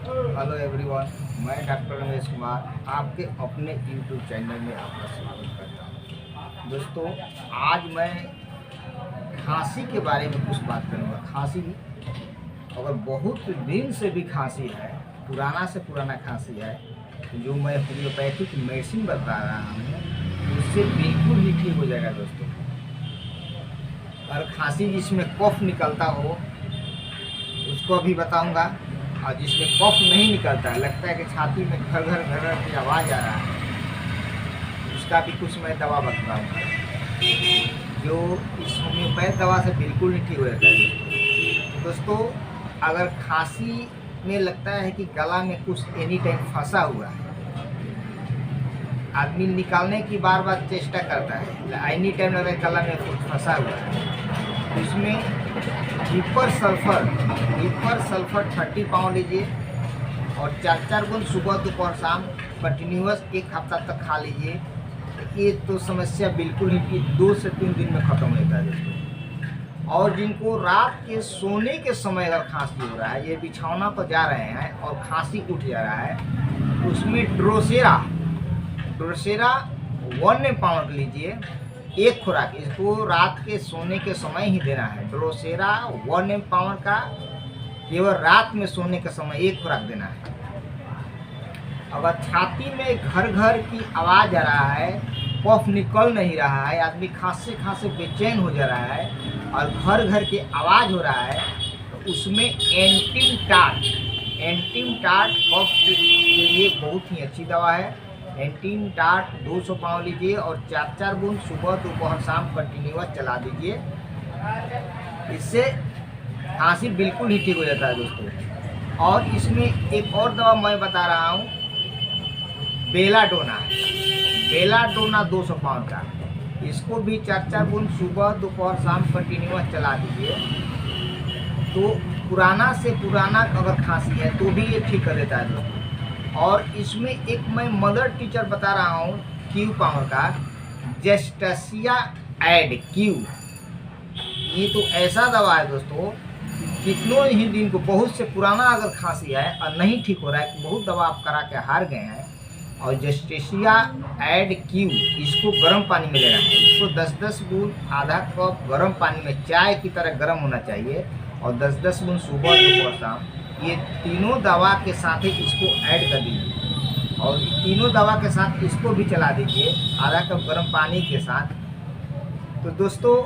Hello everyone, मैं doctor Ramesh Kumar आपके अपने यूट्यूब चैनल में आपका स्वागत करता हूँ। दोस्तों, आज मैं खांसी के बारे में कुछ बात करूँगा। खांसी अगर बहुत दिन से भी खांसी है, पुराना से पुराना खांसी है, जो मैं होम्योपैथिक मेडिसिन बता रहा हूँ उससे बिल्कुल ही ठीक हो जाएगा। दोस्तों, और खांसी जिसमें कफ निकलता हो उसको भी बताऊँगा, और जिसमें कफ नहीं निकलता है, लगता है कि छाती में घर घर घर घर की आवाज़ आ रहा है, उसका भी कुछ मैं दवा बताऊँगा जो इस होम्योपैथ दवा से बिल्कुल नहीं ठीक हो जाता है। दोस्तों, अगर खांसी में लगता है कि गला में कुछ एनी टाइम फंसा हुआ है, आदमी निकालने की बार बार चेष्टा करता है, एनी टाइम लग रहा है गला में कुछ फंसा हुआ है, तो इसमें हीपर सल्फर 30 पाउंड लीजिए और 4 बूंद सुबह दोपहर शाम कंटिन्यूस 1 हफ्ता तक खा लीजिए। ये तो समस्या बिल्कुल ही 2 से 3 दिन में ख़त्म हो जाता है दोस्तों। और जिनको रात के सोने के समय अगर खांसी हो रहा है, ये बिछौना पर जा रहे हैं और खांसी उठ जा रहा है, उसमें ड्रोसेरा 1 पाउंड लीजिए, 1 खुराक। इसको रात के सोने के समय ही देना है। ड्रोसेरा 1 पाउंड का केवल रात में सोने के समय 1 खुराक देना है। अगर छाती में घर घर की आवाज़ आ रहा है, कफ निकल नहीं रहा है, आदमी खांसे खांसे बेचैन हो जा रहा है और घर घर की आवाज़ हो रहा है, तो उसमें एंटीम टार्ट कफ के लिए बहुत ही अच्छी दवा है। एंटीम टार्ट 200 पाउंड लीजिए और 4 बूंद सुबह दोपहर शाम कंटिन्यूस चला दीजिए। इससे खांसी बिल्कुल ही ठीक हो जाता है दोस्तों। और इसमें एक और दवा मैं बता रहा हूँ, बेलाडोना 200 पाउंड का। इसको भी 4 बूंद सुबह दोपहर शाम कंटिन्यूस चला दीजिए। तो पुराना से पुराना अगर खांसी है तो भी ये ठीक कर देता है दोस्तों। और इसमें एक मैं मदर टीचर बता रहा हूँ, क्यू पावर का जेस्टेसिया एड क्यू। ये तो ऐसा दवा है दोस्तों, कितनों ही दिन को, बहुत से पुराना अगर खांसी है और नहीं ठीक हो रहा है, बहुत दवा आप करा के हार गए हैं, और जेस्टेसिया एड क्यू इसको गर्म पानी में लेना है। इसको 10-10 बूंद आधा कप गर्म पानी में चाय की तरह गर्म होना चाहिए, और 10-10 बूंद सुबह दोपहर शाम, ये तीनों दवा के साथ ही इसको ऐड कर दीजिए। और तीनों दवा के साथ इसको भी चला दीजिए आधा कप गर्म पानी के साथ। तो दोस्तों,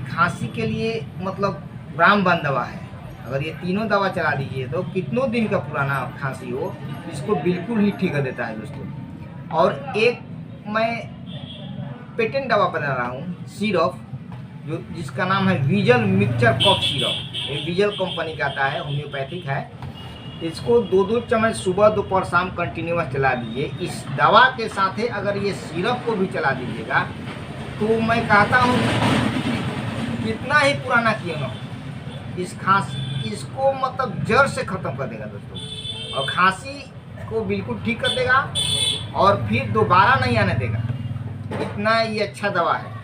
खांसी के लिए मतलब रामबाण दवा है। अगर ये तीनों दवा चला दीजिए तो कितनों दिन का पुराना खांसी हो, इसको बिल्कुल ही ठीक कर देता है दोस्तों। और एक मैं पेटेंट दवा बना रहा हूँ, सिरप, जो जिसका नाम है विजल मिक्सचर कफ सिरप। ये विजल कंपनी का आता है, होम्योपैथिक है। इसको 2-2 चम्मच सुबह दोपहर शाम कंटिन्यूस चला दीजिए। इस दवा के साथ ही अगर ये सिरप को भी चला दीजिएगा तो मैं कहता हूँ कितना ही पुराना क्यों ना हो, इस खांसी इसको मतलब जड़ से ख़त्म कर देगा दोस्तों, और खांसी को बिल्कुल ठीक कर देगा और फिर दोबारा नहीं आने देगा। इतना ये अच्छा दवा है।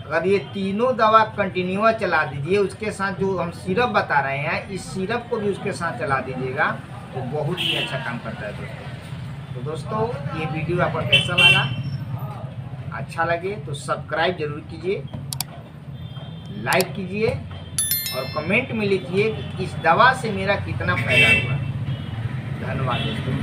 अगर ये तीनों दवा कंटिन्यूस चला दीजिए, उसके साथ जो हम सिरप बता रहे हैं, इस सिरप को भी उसके साथ चला दीजिएगा, तो बहुत ही अच्छा काम करता है दोस्तों। तो दोस्तों, ये वीडियो आपको कैसा लगा? अच्छा लगे तो सब्सक्राइब जरूर कीजिए, लाइक कीजिए और कमेंट में लिखिए कि इस दवा से मेरा कितना फायदा हुआ। धन्यवाद दोस्तों।